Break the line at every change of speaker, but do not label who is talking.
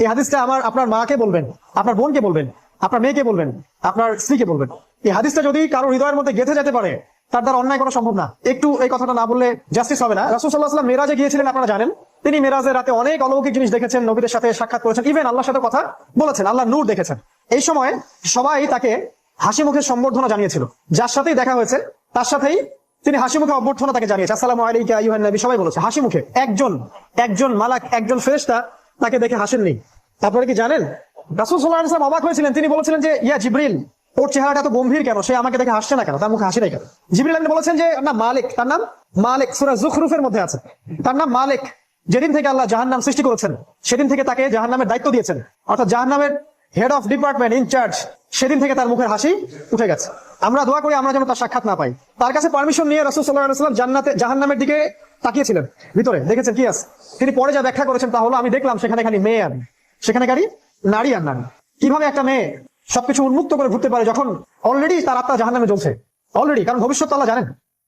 এই হাদিসটা আপনার মাকে বলবেন, আপনার বোনকে বলবেন, আপনার মেয়েকে বলবেন, আপনার স্ত্রীকে বলবেন। এই হাদিসটা যদি কারো হৃদয়ের মধ্যে গেঁথে যেতে পারে, তার দ্বারা অন্যায় করা সম্ভব না। একটু এই কথাটা না বললে জাস্টিস হবে না। রাসূল সাল্লাল্লাহু আলাইহি ওয়াসাল্লাম মেরাজে গিয়েছিলেন, আপনারা জানেন। তিনি মেরাজের রাতে অনেক অলৌকিক জিনিস দেখেছেন, নবীদের সাথে সাক্ষাৎ করেছেন, ইভেন আল্লাহর সাথে কথা বলেছেন, আল্লাহর নূর দেখেছেন। এই সময় সবাই তাকে হাসি মুখে সম্বর্ধনা জানিয়েছিল। যার সাথেই দেখা হয়েছে তার সাথেই তিনি হাসি মুখে অভ্যর্থনা তাকে জানিয়েছে, আসসালামু আলাইকা আইয়ুহান নবী, সবাই বলেছে হাসি মুখে। একজন মালাক, একজন ফেরেশতা তাকে দেখে হাসেননি। তারপরে কি জানেন, রাসূল সাল্লাল্লাহু আলাইহি ওয়াসাল্লাম অবাক হয়েছিলেন। তিনি বলেছিলেন যে ইয়া জিবরিল, ওর চেহারাটা এত গম্ভীর কেন, সে আমাকে দেখে হাসছে না কেন, তার মুখে হাসি নাই কেন? জিবরিল আমিন বলেছেন যে না, মালিক, তার নাম মালিক, সূরা যুখরুফের মধ্যে আছে, তার নাম মালিক। যেদিন থেকে আল্লাহ জাহান্নাম সৃষ্টি করেছেন, সেদিন থেকে তাকে জাহান্নামের দায়িত্ব দিয়েছেন, অর্থাৎ জাহান্নামের হেড অফ ডিপার্টমেন্ট, ইনচার্জ। সেদিন থেকে তার মুখের হাসি উঠে গেছে। আমরা দোয়া করি আমরা যেন তার সাক্ষাৎ না পাই। তার কাছে পারমিশন নিয়ে রাসূল সাল্লাল্লাহু আলাইহি ওয়াসাল্লাম জাহান্নামের দিকে তাকিয়েছিলেন, ভিতরে দেখেছেন কি আছে। তিনি পরে যা ব্যাখ্যা করেছেন তা হলো, আমি দেখলাম সেখানে খালি মেয়ে আর সেখানে খালি নারী আর নারী। কিভাবে একটা মেয়ে সবকিছু উন্মুক্ত করে ঘুরতে পারে যখন অলরেডি তার আত্মা জাহান্নামে জ্বলছে, অলরেডি, কারণ ভবিষ্যৎ আল্লাহ জানেন।